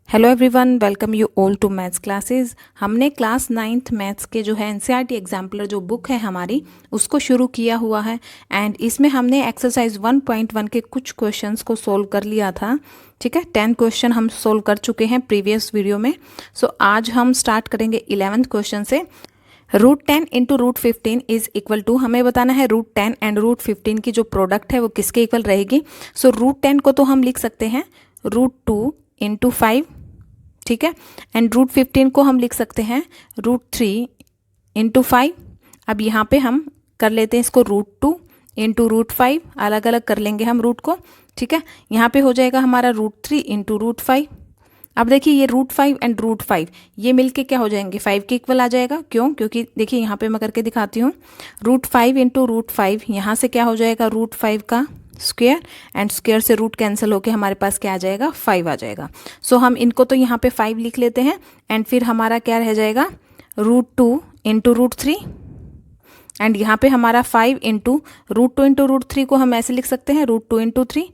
Hello everyone, welcome you all to maths classes. हमने class 9th maths के जो है एनसीईआरटी एग्जाम्पलर जो बुक है हमारी उसको शुरू किया हुआ है एंड इसमें हमने एक्सरसाइज 1.1 के कुछ क्वेश्चंस को सोल्व कर लिया था। ठीक है, 10 क्वेश्चन हम सोल्व कर चुके हैं प्रीवियस वीडियो में। सो आज हम स्टार्ट करेंगे 11th क्वेश्चन से। √10 इंटू √15 इज इक्वल टू, हमें बताना है √10 एंड √15 की जो प्रोडक्ट है वो किसके इक्वल रहेगी। सो √10 को तो हम लिख सकते हैं √2 इंटू 5, ठीक है, एंड √15 को हम लिख सकते हैं √3 इंटू 5। अब यहाँ पे हम कर लेते हैं इसको √2 इंटू √5, अलग अलग कर लेंगे हम रूट को। ठीक है, यहाँ पे हो जाएगा हमारा √3 इंटू √5। अब देखिए ये √5 एंड √5 ये मिलके क्या हो जाएंगे, 5 के इक्वल आ जाएगा। क्यों? क्योंकि देखिए यहाँ पे मैं करके दिखाती हूँ, √5 इंटू √5 यहाँ से क्या हो जाएगा √5 का स्क्वायर एंड स्क्वायर से रूट कैंसिल होके हमारे पास क्या आ जाएगा, 5 आ जाएगा। सो हम इनको तो यहाँ पे 5 लिख लेते हैं एंड फिर हमारा क्या रह जाएगा √2 इंटू √3 एंड यहाँ पे हमारा 5 इंटू √2 इंटू √3 को हम ऐसे लिख सकते हैं √2 इंटू 3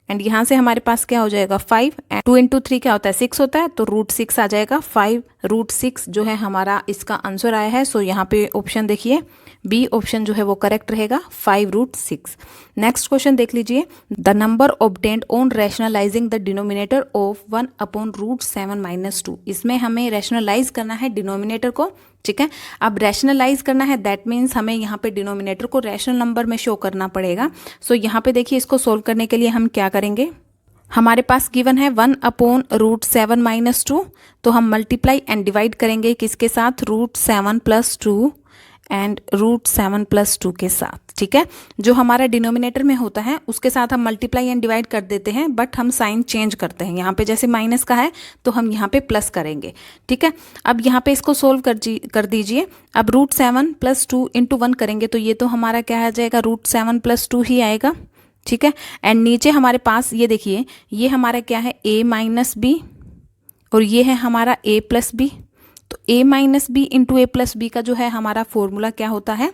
एंड यहाँ से हमारे पास क्या हो जाएगा 5 एंड 2 इंटू 3 क्या होता है 6 होता है, तो √6 आ जाएगा। 5 √6 जो है हमारा इसका आंसर आया है। सो यहाँ पे ऑप्शन देखिए बी ऑप्शन जो है वो करेक्ट रहेगा, 5√6। नेक्स्ट क्वेश्चन देख लीजिए, the number obtained on rationalising the denominator of 1/√7 - 2। इसमें हमें रैशनलाइज करना है डिनोमिनेटर को। ठीक है, अब रैशनलाइज करना है दैट मीन्स हमें यहाँ पे डिनोमिनेटर को रैशनल नंबर में शो करना पड़ेगा। सो यहाँ पे देखिए इसको सोल्व करने के लिए हम क्या करेंगे, हमारे पास गिवन है 1/√7 - 2, तो हम मल्टीप्लाई एंड डिवाइड करेंगे किसके साथ, √7 + 2 एंड √7 + 2 के साथ। ठीक है, जो हमारा डिनोमिनेटर में होता है उसके साथ हम मल्टीप्लाई एंड डिवाइड कर देते हैं, बट हम साइन चेंज करते हैं। यहाँ पे जैसे माइनस का है तो हम यहाँ पे प्लस करेंगे। ठीक है, अब यहाँ पे इसको सोल्व कर दीजिए। अब √7 + 2 इंटू 1 करेंगे तो ये तो हमारा क्या आ जाएगा, √7 + 2 ही आएगा। ठीक है, एंड नीचे हमारे पास ये देखिए ये हमारा क्या है a - b और ये है हमारा a + b। तो a - b into a + b का जो है हमारा फॉर्मूला क्या होता है,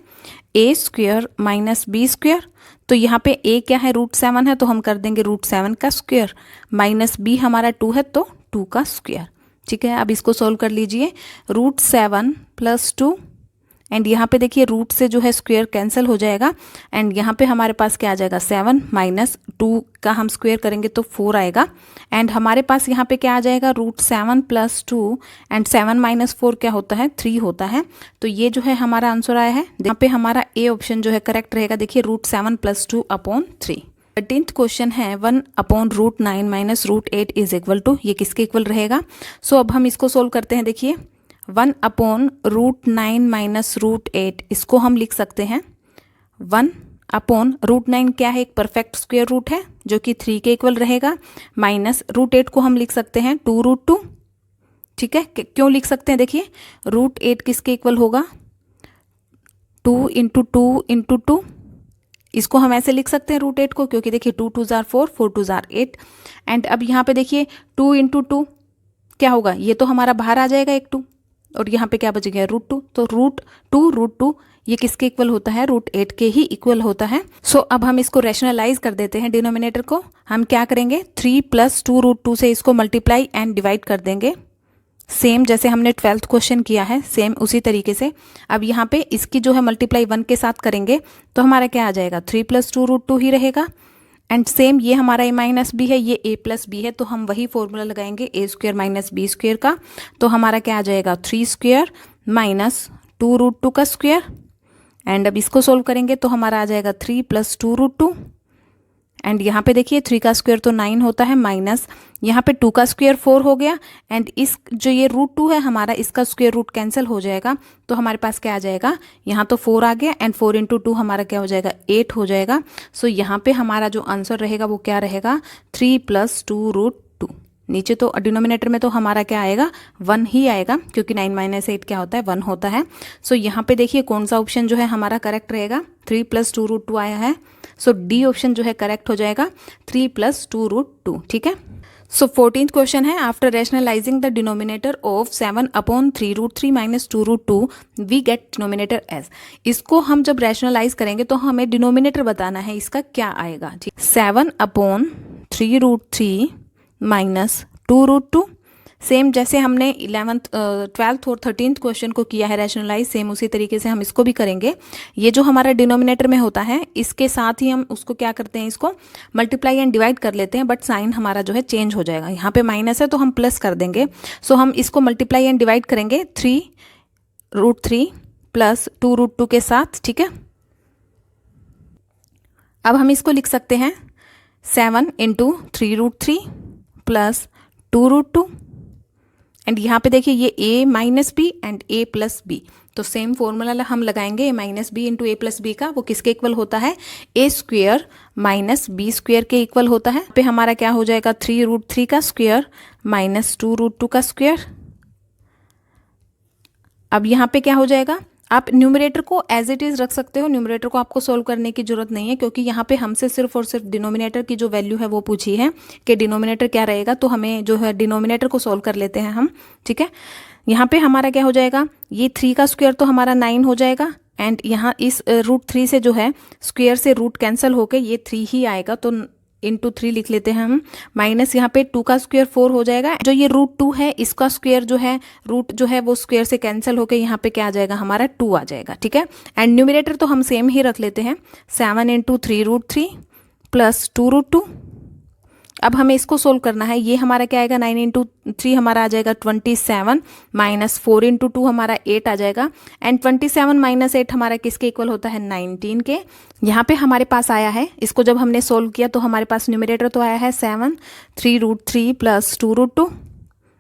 a² - b²। तो यहाँ पे a क्या है √7 है तो हम कर देंगे √7 का स्क्वायर, माइनस b हमारा 2 है तो 2 का स्क्वायर। ठीक है, अब इसको सोल्व कर लीजिए, √7 + 2 एंड यहाँ पे देखिए रूट से जो है स्क्वायर कैंसिल हो जाएगा एंड यहाँ पे हमारे पास क्या आ जाएगा 7 - 2 का हम स्क्वायर करेंगे तो 4 आएगा एंड हमारे पास यहाँ पे क्या आ जाएगा √7 + 2 एंड 7 - 4 क्या होता है 3 होता है। तो ये जो है हमारा आंसर आया है। यहाँ पे हमारा ए ऑप्शन जो है करेक्ट रहेगा। देखिए √7 + 2/3। 13th क्वेश्चन है 1/√9 - √8 इज इक्वल टू, ये किसके इक्वल रहेगा। सो अब हम इसको सोल्व करते हैं। देखिए 1/√9 - √8 इसको हम लिख सकते हैं 1/√9 क्या है, एक परफेक्ट स्क्वायर रूट है जो कि 3 के इक्वल रहेगा, माइनस √8 को हम लिख सकते हैं 2√2। ठीक है, क्यों लिख सकते हैं, देखिए √8 किसके इक्वल होगा 2 इंटू 2 इंटू 2। इसको हम ऐसे लिख सकते हैं √8 को, क्योंकि देखिए 2 2 जार 4, 4 2 जार 8 एंड अब यहाँ पे देखिए 2 इंटू 2 क्या होगा, ये तो हमारा बाहर आ जाएगा एक 2 और यहाँ पे क्या बच गया √2। तो √2 ये किसके इक्वल होता है, √8 के ही इक्वल होता है। सो अब हम इसको रैशनलाइज कर देते हैं डिनोमिनेटर को। हम क्या करेंगे 3 + 2√2 से इसको मल्टीप्लाई एंड डिवाइड कर देंगे, सेम जैसे हमने 12th क्वेश्चन किया है सेम उसी तरीके से। अब यहाँ पे इसकी जो है मल्टीप्लाई 1 के साथ करेंगे तो हमारा क्या आ जाएगा 3 + 2√2 ही रहेगा एंड सेम ये हमारा a - b है, ये a + b है, तो हम वही फॉर्मूला लगाएंगे a² - b² का। तो हमारा क्या आ जाएगा 3² - 2√2 का स्क्वायर एंड अब इसको सोल्व करेंगे तो हमारा आ जाएगा 3 + 2√2 एंड यहाँ पे देखिए 3 का स्क्वायर तो 9 होता है, माइनस यहाँ पे 2 का स्क्वायर 4 हो गया एंड इस जो ये √2 है हमारा इसका स्क्वायर रूट कैंसिल हो जाएगा तो हमारे पास क्या आ जाएगा, यहाँ तो 4 आ गया एंड 4 इंटू 2 हमारा क्या हो जाएगा 8 हो जाएगा। सो यहाँ पे हमारा जो आंसर रहेगा वो क्या रहेगा 3 + 2√2। नीचे तो डिनोमिनेटर में तो हमारा क्या आएगा 1 ही आएगा, क्योंकि 9 - 8 क्या होता है 1 होता है। सो यहाँ पे देखिए कौन सा ऑप्शन जो है हमारा करेक्ट रहेगा, 3 + 2√2 आया है। सो डी ऑप्शन जो है करेक्ट हो जाएगा 3 + 2√2। ठीक है, सो 14th क्वेश्चन है, after rationalising the denominator of 7/3√3 - 2√2 we get denominator as. इसको हम जब रैशनलाइज करेंगे तो हमें डिनोमिनेटर बताना है इसका क्या आएगा। ठीक, 7/3√3 - 2√2 सेम जैसे हमने 11th 12th और 13th क्वेश्चन को किया है रैशनलाइज, सेम उसी तरीके से हम इसको भी करेंगे। ये जो हमारा डिनोमिनेटर में होता है इसके साथ ही हम उसको क्या करते हैं, इसको मल्टीप्लाई एंड डिवाइड कर लेते हैं, बट साइन हमारा जो है चेंज हो जाएगा। यहाँ पे माइनस है तो हम प्लस कर देंगे। सो हम इसको मल्टीप्लाई एंड डिवाइड करेंगे 3√3 प्लस 2√2 के साथ, ठीक है। अब हम इसको लिख सकते हैं 7 × 3√3 प्लस 2√2, एंड यहाँ पे देखिए ये a minus b and a plus b, तो सेम फॉर्मूला हम लगाएंगे a minus b into a plus b का। वो किसके इक्वल होता है, a square minus b square के इक्वल होता है। पे हमारा क्या हो जाएगा 3√3 का स्क्वेयर माइनस 2√2 का स्क्वेयर। अब यहाँ पे क्या हो जाएगा, आप न्यूमरेटर को एज इट इज़ रख सकते हो, न्यूमरेटर को आपको सोल्व करने की जरूरत नहीं है, क्योंकि यहाँ पे हमसे सिर्फ और सिर्फ डिनोमिनेटर की जो वैल्यू है वो पूछी है कि डिनोमिनेटर क्या रहेगा, तो हमें जो है डिनोमिनेटर को सोल्व कर लेते हैं हम, ठीक है। यहाँ पे हमारा क्या हो जाएगा, ये 3 का स्क्वायर तो हमारा 9 हो जाएगा, एंड यहाँ इस √3 से जो है स्क्वायर से रूट कैंसिल होकर ये 3 ही आएगा, तो इंटू 3 लिख लेते हैं हम, माइनस यहाँ पे 2 का स्क्वायर 4 हो जाएगा। जो ये √2 है इसका स्क्वायर जो है रूट जो है वो स्क्वायर से कैंसिल होकर यहाँ पे क्या आ जाएगा, हमारा 2 आ जाएगा, ठीक है। एंड न्यूमरेटर तो हम सेम ही रख लेते हैं 7 × 3√3 प्लस 2√2। अब हमें इसको सोल्व करना है, ये हमारा क्या आएगा 9 × 3 हमारा आ जाएगा 27 माइनस 4 × 2 हमारा 8 आ जाएगा, एंड 27 माइनस 8 हमारा किसके इक्वल होता है 19 के। यहाँ पे हमारे पास आया है, इसको जब हमने सोल्व किया तो हमारे पास न्यूमरेटर तो आया है 7 3√3 प्लस 2√2,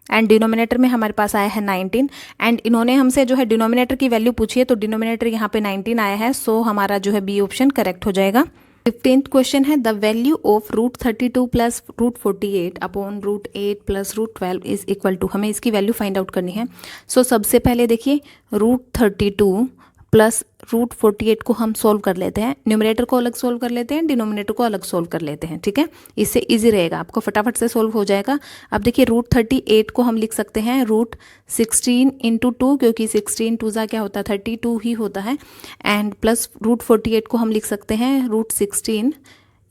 एंड डिनोमिनेटर में हमारे पास आया है 19, एंड इन्होंने हमसे जो है डिनोमिनेटर की वैल्यू पूछी है, तो डिनोमिनेटर यहाँ पे 19 आया है, सो हमारा जो है बी ऑप्शन करेक्ट हो जाएगा। 15th क्वेश्चन है the value of √32 plus √48 upon √8 plus √12 is equal to, हमें इसकी वैल्यू फाइंड आउट करनी है। सो सबसे पहले देखिए √32 प्लस √48 को हम सोल्व कर लेते हैं, न्यूमरेटर को अलग सोल्व कर लेते हैं, डिनोमिनेटर को अलग सोल्व कर लेते हैं, ठीक है। इससे इजी रहेगा, आपको फटाफट से सोल्व हो जाएगा। अब देखिए √38 को हम लिख सकते हैं √16 × 2, क्योंकि 16 2 क्या होता है 32 ही होता है, एंड प्लस √48 को हम लिख सकते हैं √16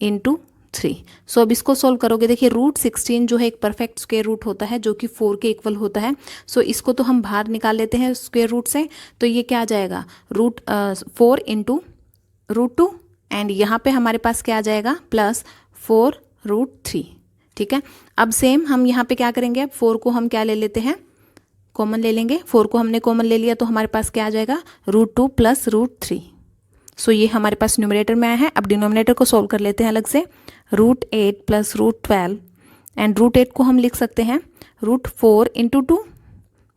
× 3। सो अब इसको सोल्व करोगे, देखिए √16 जो है एक परफेक्ट स्क्वायर रूट होता है जो कि 4 के इक्वल होता है। सो इसको तो हम बाहर निकाल लेते हैं स्क्वायर रूट से, तो ये क्या आ जाएगा 4 × √2, एंड यहाँ पे हमारे पास क्या आ जाएगा प्लस 4√3, ठीक है। अब सेम हम यहाँ पे क्या करेंगे, अब 4 को हम क्या ले लेते हैं, कॉमन ले लेंगे। 4 को हमने कॉमन ले लिया तो हमारे पास क्या आ जाएगा √2 प्लस √3। सो ये हमारे पास न्यूमरेटर में आया है। अब डिनोमिनेटर को सोल्व कर लेते हैं अलग से, √8 प्लस √12, एंड √8 को हम लिख सकते हैं √4 × 2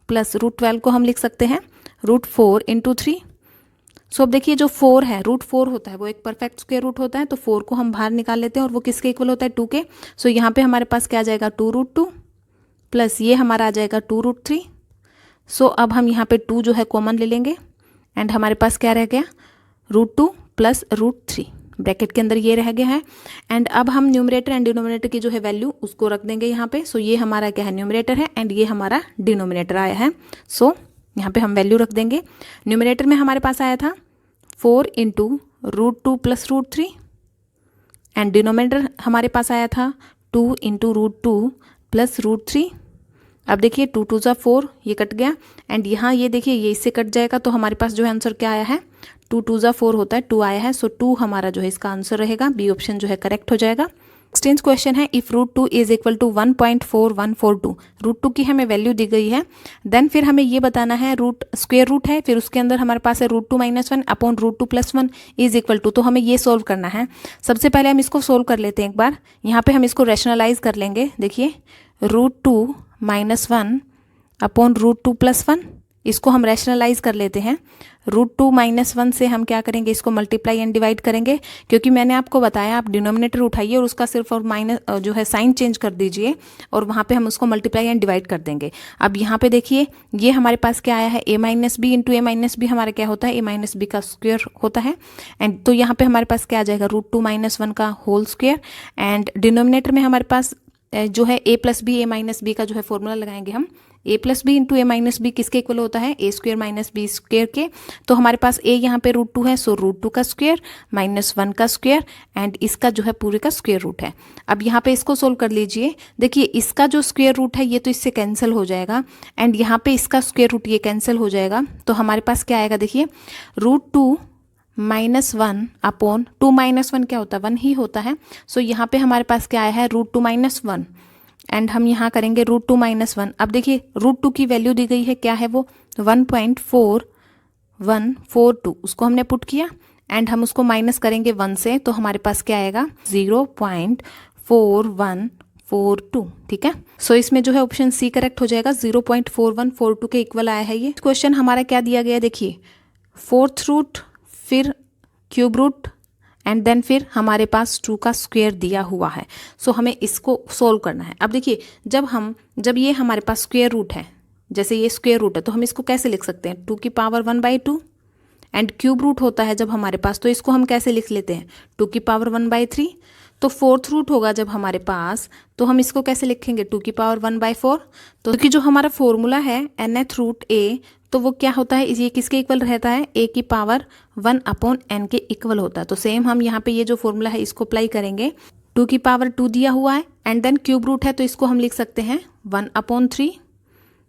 प्लस √12 को हम लिख सकते हैं √4 × 3। सो अब देखिए जो 4 है √4 होता है वो एक परफेक्ट स्क्वायर रूट होता है, तो 4 को हम बाहर निकाल लेते हैं और वो किसके इक्वल होता है 2 के। सो यहाँ पे हमारे पास क्या आ जाएगा 2√2 प्लस ये हमारा आ जाएगा 2√3। सो अब हम यहाँ पे 2 जो है कॉमन ले लेंगे, एंड हमारे पास क्या रह गया √2 प्लस √3, ब्रैकेट के अंदर ये रह गया है। एंड अब हम न्यूमरेटर एंड डिनोमिनेटर की जो है वैल्यू उसको रख देंगे यहाँ पे। सो ये हमारा क्या है न्यूमरेटर है, एंड ये हमारा डिनोमिनेटर आया है। सो यहाँ पे हम वैल्यू रख देंगे। न्यूमरेटर में हमारे पास आया था 4 × √2 प्लस √3, एंड डिनोमिनेटर हमारे पास आया था 2 × √2 प्लस √3। अब देखिए 2 2 4 ये कट गया, एंड यहाँ ये देखिए ये इससे कट जाएगा, तो हमारे पास जो है आंसर क्या आया है 2 2 4 होता है 2 आया है। सो 2 हमारा जो है इसका आंसर रहेगा, बी ऑप्शन जो है करेक्ट हो जाएगा। 16th क्वेश्चन है इफ √2 इज इक्वल टू 1.4142, √2 की हमें वैल्यू दी गई है, देन फिर हमें ये बताना है रूट स्क्वायर रूट है, फिर उसके अंदर हमारे पास है √2 - 1 अपॉन √2 + 1 इज इक्वल टू, तो हमें ये सोल्व करना है। सबसे पहले हम इसको सोल्व कर लेते हैं एक बार, यहाँ पे हम इसको रैशनलाइज कर लेंगे। देखिए √2 - 1 अपॉन √2 + 1, इसको हम रैशनलाइज कर लेते हैं। √2 - 1 से हम क्या करेंगे, इसको मल्टीप्लाई एंड डिवाइड करेंगे, क्योंकि मैंने आपको बताया आप डिनोमिनेटर उठाइए और उसका सिर्फ और माइनस जो है साइन चेंज कर दीजिए, और वहाँ पे हम उसको मल्टीप्लाई एंड डिवाइड कर देंगे। अब यहाँ पे देखिए ये हमारे पास क्या आया है a - b into a - b हमारा क्या होता है a - b का स्क्वायर होता है, एंड तो यहाँ पे हमारे पास क्या आ जाएगा √2 - 1 का होल स्क्वायर, एंड डिनोमिनेटर में हमारे पास जो है a plus b a minus b का जो है फॉर्मूला लगाएंगे हम। a plus b into a minus b किसके इक्वल होता है, a square minus b square के। तो हमारे पास a यहाँ पे √2 है, सो √2 का स्क्वेयर माइनस 1 का स्क्वेयर एंड इसका जो है पूरे का स्क्वेयर रूट है। अब यहाँ पे इसको सोल्व कर लीजिए। देखिए इसका जो स्क्वेयर रूट है ये तो इससे कैंसिल हो जाएगा एंड यहाँ पे इसका स्क्वेयर रूट ये कैंसिल हो जाएगा। तो हमारे पास क्या आएगा, देखिए √2 -1 अपॉन 2 - 1 क्या होता है, 1 ही होता है। सो यहाँ पे हमारे पास क्या आया है, √2 - 1 एंड हम यहाँ करेंगे √2 - 1। अब देखिए √2 की वैल्यू दी गई है, क्या है वो 1.4142, उसको हमने पुट किया एंड हम उसको माइनस करेंगे 1 से, तो हमारे पास क्या आएगा 0.4142। ठीक है, सो इसमें जो है ऑप्शन सी करेक्ट हो जाएगा, 0.4142 के इक्वल आया है ये। क्वेश्चन हमारा क्या दिया गया, देखिए 4th रूट फिर क्यूब रूट एंड देन फिर हमारे पास 2 का स्क्वायर दिया हुआ है। सो हमें इसको सोल्व करना है। अब देखिए जब ये हमारे पास स्क्वायर रूट है, जैसे ये स्क्वायर रूट है, तो हम इसको कैसे लिख सकते हैं, 2 की पावर 1/2 एंड क्यूब रूट होता है जब हमारे पास, तो इसको हम कैसे लिख लेते हैं 2 की पावर 1/3। तो 4th रूट होगा जब हमारे पास, तो हम इसको कैसे लिखेंगे 2 की पावर 1/4। तो क्योंकि जो हमारा फॉर्मूला है nth रूट a, तो वो क्या होता है, ये किसके इक्वल रहता है, a की पावर 1/n के इक्वल होता है। तो सेम हम यहाँ पे ये जो फॉर्मूला है इसको अप्लाई करेंगे। 2 की पावर 2 दिया हुआ है एंड देन क्यूब रूट है, तो इसको हम लिख सकते हैं 1/3।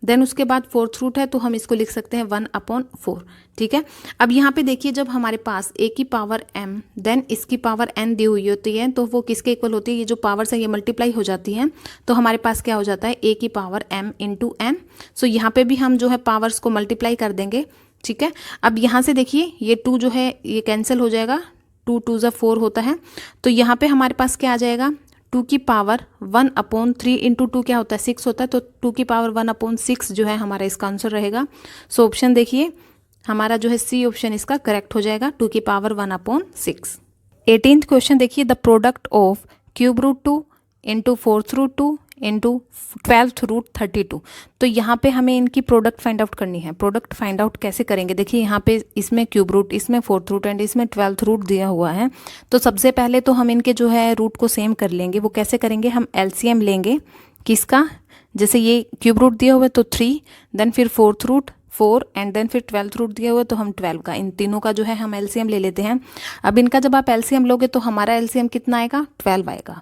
देन उसके बाद 4th रूट है, तो हम इसको लिख सकते हैं 1/4। ठीक है, अब यहाँ पे देखिए जब हमारे पास a की पावर m देन इसकी पावर n दी हुई होती है, तो वो किसके इक्वल होती है, ये जो पावर्स है ये मल्टीप्लाई हो जाती हैं। तो हमारे पास क्या हो जाता है, a की पावर m इंटू n। सो यहाँ पे भी हम जो है पावर्स को मल्टीप्लाई कर देंगे। ठीक है, अब यहाँ से देखिए ये 2 जो है ये कैंसिल हो जाएगा, 2 2 ज़ा 4 होता है। तो यहाँ पे हमारे पास क्या आ जाएगा, 2 की पावर 1/3 इंटू 2 क्या होता है 6 होता है। तो 2 की पावर 1/6 जो है हमारा इसका आंसर रहेगा। सो ऑप्शन देखिए हमारा जो है सी ऑप्शन इसका करेक्ट हो जाएगा, 2 की पावर 1/6। 18th क्वेश्चन देखिए, the product of cube root 2 into 4th root 2 into 12th root 32। तो यहाँ पे हमें इनकी प्रोडक्ट फाइंड आउट करनी है। प्रोडक्ट फाइंड आउट कैसे करेंगे, देखिए यहाँ पे इसमें क्यूब रूट, इसमें 4th रूट एंड इसमें 12th रूट दिया हुआ है। तो सबसे पहले तो हम इनके जो है रूट को सेम कर लेंगे। वो कैसे करेंगे, हम एलसीएम लेंगे किसका, जैसे ये क्यूब रूट दिया हुआ है तो 3, देन फिर 4th रूट 4 एंड देन फिर 12th रूट दिया हुआ है तो हम 12 का, इन तीनों का जो है हम एलसीएम ले लेते हैं। अब इनका जब आप एलसीएम लोगे तो हमारा एलसीएम कितना आएगा, 12 आएगा।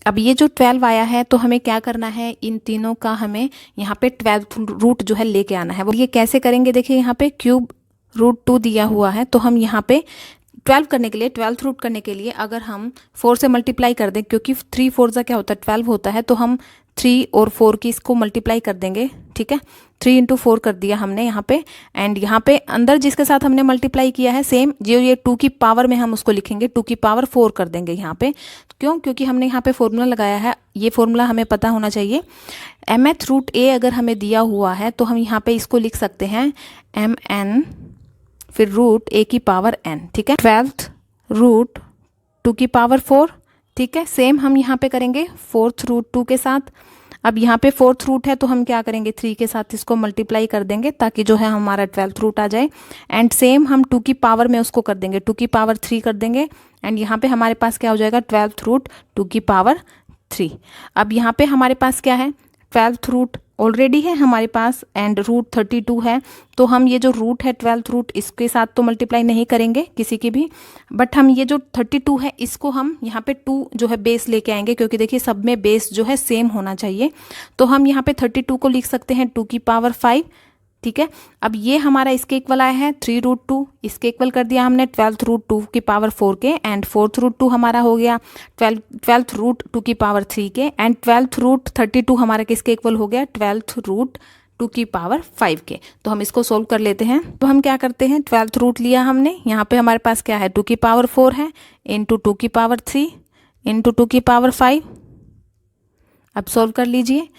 अब ये जो 12 आया है तो हमें क्या करना है, इन तीनों का हमें यहाँ पे 12th रूट जो है लेके आना है। वो ये कैसे करेंगे, देखिए यहाँ पे क्यूब रूट 2 दिया हुआ है, तो हम यहाँ पे 12 करने के लिए, 12th रूट करने के लिए अगर हम 4 से मल्टीप्लाई कर दें, क्योंकि 3 4 ज़ा क्या होता है 12 होता है, तो हम 3 और 4 की इसको मल्टीप्लाई कर देंगे। ठीक है, 3 × 4 कर दिया हमने यहाँ पे एंड यहाँ पे अंदर जिसके साथ हमने मल्टीप्लाई किया है सेम जो ये 2 की पावर में हम उसको लिखेंगे 2 की पावर 4 कर देंगे यहाँ पे। क्यों, क्योंकि हमने यहाँ पे फॉर्मूला लगाया है, ये फॉर्मूला हमें पता होना चाहिए। mth रूट a अगर हमें दिया हुआ है तो हम यहाँ पे इसको लिख सकते हैं mn फिर रूट a की पावर n। ठीक है, 12th रूट 2 की पावर 4। ठीक है, सेम हम यहाँ पे करेंगे 4th रूट 2 के साथ। अब यहाँ पे 4th रूट है तो हम क्या करेंगे 3 के साथ इसको मल्टीप्लाई कर देंगे ताकि जो है हमारा 12th रूट आ जाए एंड सेम हम 2 की पावर में उसको कर देंगे, 2 की पावर 3 कर देंगे एंड यहाँ पे हमारे पास क्या हो जाएगा 12th रूट 2 की पावर 3। अब यहाँ पे हमारे पास क्या है 12th रूट ऑलरेडी है हमारे पास एंड रूट 32 है, तो हम ये जो रूट है 12th रूट इसके साथ तो मल्टीप्लाई नहीं करेंगे किसी की भी, बट हम ये जो 32 है इसको हम यहाँ पे 2 जो है बेस लेके आएंगे, क्योंकि देखिए सब में बेस जो है सेम होना चाहिए। तो हम यहाँ पे 32 को लिख सकते हैं 2 की पावर 5। ठीक है, अब ये हमारा इसके इक्वल आया है 3 रूट 2, इसके इक्वल कर दिया हमने 12th रूट 2 की पावर 4 के एंड 4th रूट 2 हमारा हो गया 12th रूट 2 की पावर 3 के एंड 12th रूट 32 हमारा किसके इक्वल हो गया 12th रूट 2 की पावर 5 के। तो हम इसको सोल्व कर लेते हैं। तो हम क्या करते हैं 12th रूट लिया हमने, यहाँ पे हमारे पास क्या है 2 की पावर 4 है इंटू 2 की पावर 3 इंटू 2 की पावर 5। अब सोल्व कर लीजिए।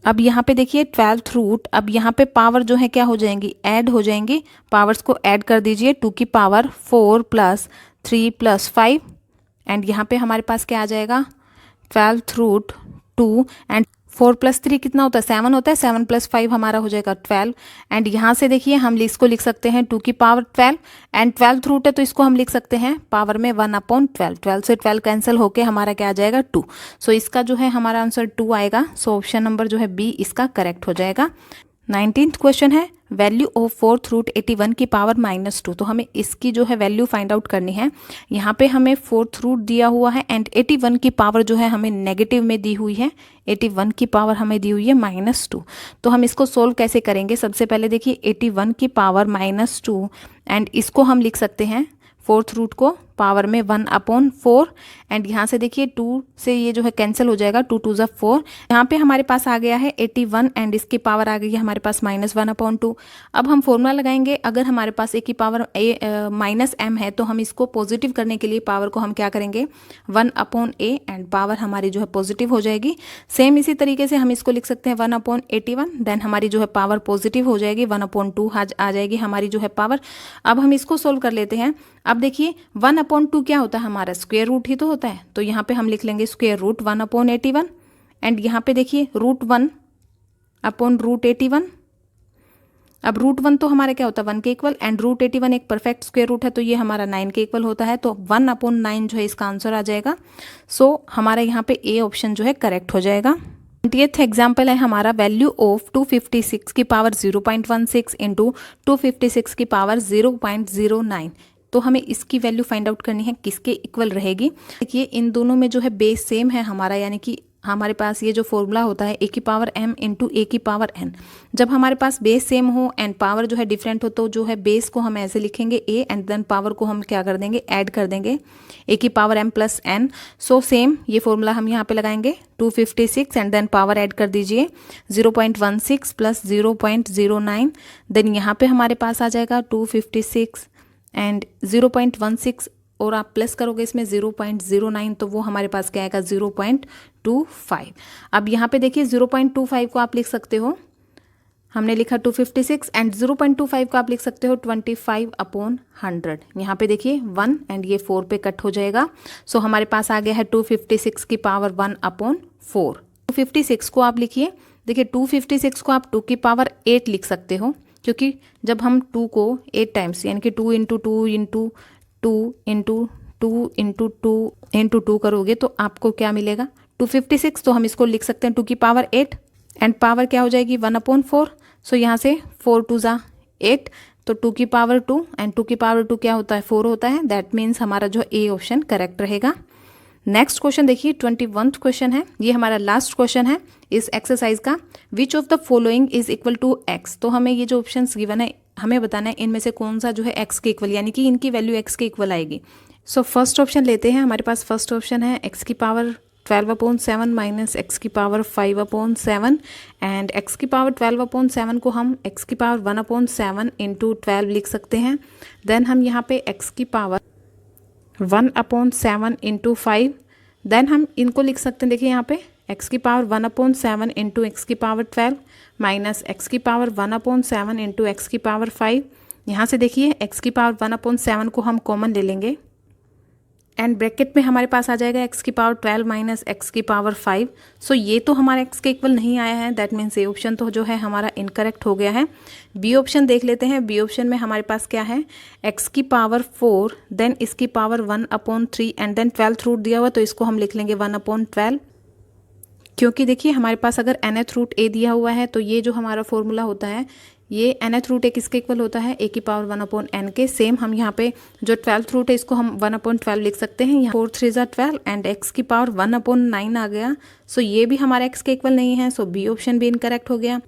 अब यहाँ पे देखिए 12th रूट, अब यहाँ पे पावर जो है क्या हो जाएंगी ऐड हो जाएंगी, पावर्स को ऐड कर दीजिए 2 की पावर 4 + 3 + 5 एंड यहाँ पे हमारे पास क्या आ जाएगा 12th रूट 2 एंड 4 + 3 कितना होता है 7 होता है, 7 + 5 हमारा हो जाएगा 12। एंड यहाँ से देखिए हम इसको लिख सकते हैं 2 की पावर 12 एंड 12th रूट है तो इसको हम लिख सकते हैं पावर में 1/12। 12 से 12 कैंसिल होके हमारा क्या आ जाएगा 2। सो इसका जो है हमारा आंसर 2 आएगा। सो ऑप्शन नंबर जो है बी इसका करेक्ट हो जाएगा। 19th क्वेश्चन है वैल्यू ऑफ 4th रूट 81 की पावर -2। तो हमें इसकी जो है वैल्यू फाइंड आउट करनी है। यहाँ पे हमें 4th रूट दिया हुआ है एंड 81 की पावर जो है हमें नेगेटिव में दी हुई है। 81 की पावर हमें दी हुई है -2। तो हम इसको सोल्व कैसे करेंगे? सबसे पहले देखिए 81 की पावर -2 एंड इसको हम लिख सकते हैं 4th रूट को पावर में 1/4 एंड यहाँ से देखिए 2 से ये जो है कैंसिल हो जाएगा, 2 2 = 4। यहाँ पे हमारे पास आ गया है 81 एंड इसकी पावर आ गई है हमारे पास -1/2। अब हम फॉर्मूला लगाएंगे। अगर हमारे पास a की पावर -m है तो हम इसको पॉजिटिव करने के लिए पावर को हम क्या करेंगे 1/a एंड पावर हमारी जो है पॉजिटिव हो जाएगी। सेम इसी तरीके से हम इसको लिख सकते हैं 1/81 देन हमारी जो है पावर पॉजिटिव हो जाएगी, 1/2 आ जाएगी हमारी जो है पावर। अब हम इसको सोल्व कर लेते हैं। अब देखिए 1/2 क्या होता है हमारा स्क्वायर रूट ही तो होता है। तो यहाँ पे हम लिख लेंगे स्क्वायर रूट 1/81 एंड यहाँ पे देखिए √1/√81। अब √1 तो हमारा क्या होता है 1 के इक्वल एंड √81 एक परफेक्ट स्क्वायर रूट है तो ये हमारा 9 के इक्वल होता है। तो 1/9 जो है इसका आंसर आ जाएगा। सो हमारा यहाँ पे ए ऑप्शन जो है करेक्ट हो जाएगा। 20th एग्जाम्पल है हमारा वैल्यू ऑफ 256 की पावर 0.16 इंटू 256 की पावर 0.09। तो हमें इसकी वैल्यू फाइंड आउट करनी है किसके इक्वल रहेगी। देखिए इन दोनों में जो है बेस सेम है हमारा, यानी कि हमारे पास ये जो फॉर्मूला होता है a की पावर m इंटू a की पावर n। जब हमारे पास बेस सेम हो एंड पावर जो है डिफरेंट हो तो जो है बेस को हम ऐसे लिखेंगे a एंड देन पावर को हम क्या कर देंगे ऐड कर देंगे a की power m plus n। So same ये फॉर्मूला हम यहाँ पे लगाएंगे 256 एंड देन पावर ऐड कर दीजिए 0.16 प्लस 0.09 देन यहाँ पे हमारे पास आ जाएगा 256 एंड 0.16 और आप प्लस करोगे इसमें 0.09 तो वो हमारे पास क्या आएगा 0.25। अब यहाँ पे देखिए 0.25 को आप लिख सकते हो, हमने लिखा 256 एंड 0.25 को आप लिख सकते हो 25/100। यहाँ पे देखिए 1 एंड ये 4 पे कट हो जाएगा। सो हमारे पास आ गया है 256 की पावर 1/4। 256 को आप लिखिए, देखिए 256 को आप 2 की पावर 8 लिख सकते हो क्योंकि जब हम 2 को 8 टाइम्स यानी कि 2 × 2 × 2 × 2 × 2 × 2 करोगे तो आपको क्या मिलेगा 256। तो हम इसको लिख सकते हैं 2 की पावर 8 एंड पावर क्या हो जाएगी 1/4। सो यहाँ से 4 2 = 8 तो 2 की पावर 2 एंड 2 की पावर 2 क्या होता है 4 होता है। दैट मीन्स हमारा जो ए ऑप्शन करेक्ट रहेगा। नेक्स्ट क्वेश्चन देखिए 21th क्वेश्चन है, ये हमारा लास्ट क्वेश्चन है इस एक्सरसाइज का। Which of the following is equal to x. तो हमें ये जो ऑप्शंस गिवन है हमें बताना है इनमें से कौन सा जो है एक्स के इक्वल, यानी कि इनकी वैल्यू एक्स के इक्वल आएगी। सो फर्स्ट ऑप्शन लेते हैं। हमारे पास फर्स्ट ऑप्शन है एक्स की पावर 12/7 माइनस एक्स की पावर 5/7 एंड एक्स की पावर 12/7 को हम एक्स की पावर 1/7 इंटू 12 लिख सकते हैं। देन हम यहाँ पे एक्स की पावर 1/7 इंटू 5 देन हम इनको लिख सकते हैं। देखिए यहाँ पे एक्स की पावर 1/7 इंटू एक्स की पावर 12 माइनस एक्स की पावर 1/7 इंटू एक्स की पावर 5। यहाँ से देखिए एक्स की पावर 1/7 को हम कॉमन ले लेंगे एंड ब्रैकेट में हमारे पास आ जाएगा एक्स की पावर 12 माइनस एक्स की पावर 5। सो ये तो हमारा एक्स के इक्वल नहीं आया है, दैट मीन्स ये ऑप्शन तो जो है हमारा इनकरेक्ट हो गया है। बी ऑप्शन देख लेते हैं। बी ऑप्शन में हमारे पास क्या है एक्स की पावर 4 देन इसकी power 1/3 and then 12th root दिया हुआ तो इसको हम लिख लेंगे 1/12 क्योंकि देखिए हमारे पास अगर nth रूट a दिया हुआ है तो ये जो हमारा फॉर्मूला होता है ये nth रूट a किसके इक्वल होता है a की पावर 1/n के। सेम हम यहाँ पे जो 12th रूट है इसको हम 1/12 लिख सकते हैं। यहाँ 4 3 = 12 एंड x की पावर 1/9 आ गया। सो ये भी हमारा x के इक्वल नहीं है। सो बी ऑप्शन भी इनकरेक्ट हो गया।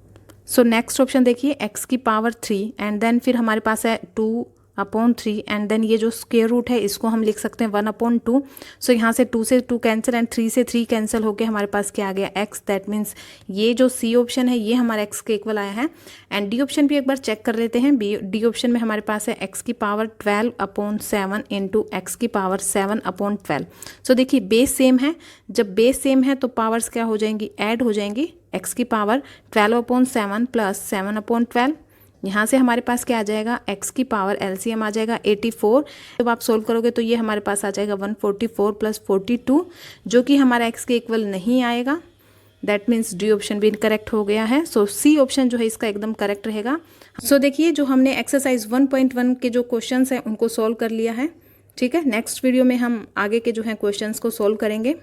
सो नेक्स्ट ऑप्शन देखिए x की पावर 3 एंड देन फिर हमारे पास है 2/3 एंड देन ये जो स्क्वायर रूट है इसको हम लिख सकते हैं 1/2। सो यहाँ से 2 से 2 कैंसिल एंड 3 से 3 कैंसिल होके हमारे पास क्या आ गया x। दैट मीन्स ये जो सी ऑप्शन है ये हमारा x के इक्वल आया है। एंड डी ऑप्शन भी एक बार चेक कर लेते हैं। डी ऑप्शन में हमारे पास है x की पावर 12/7 इंटू एक्स की पावर 7/12। सो देखिए बेस सेम है, जब बेस सेम है तो पावर्स क्या हो जाएंगी ऐड हो जाएंगी। x की पावर 12/7 प्लस 7/12 यहाँ से हमारे पास क्या आ जाएगा x की पावर LCM आ जाएगा 84। जब आप सोल्व करोगे तो ये हमारे पास आ जाएगा 144 + 42 जो कि हमारा x के इक्वल नहीं आएगा। दैट मीन्स डी ऑप्शन भी इनकरेक्ट हो गया है। सो सी ऑप्शन जो है इसका एकदम करेक्ट रहेगा। सो देखिए जो हमने एक्सरसाइज 1.1 के जो क्वेश्चंस हैं उनको सॉल्व कर लिया है। ठीक है, नेक्स्ट वीडियो में हम आगे के जो है क्वेश्चंस को सॉल्व करेंगे।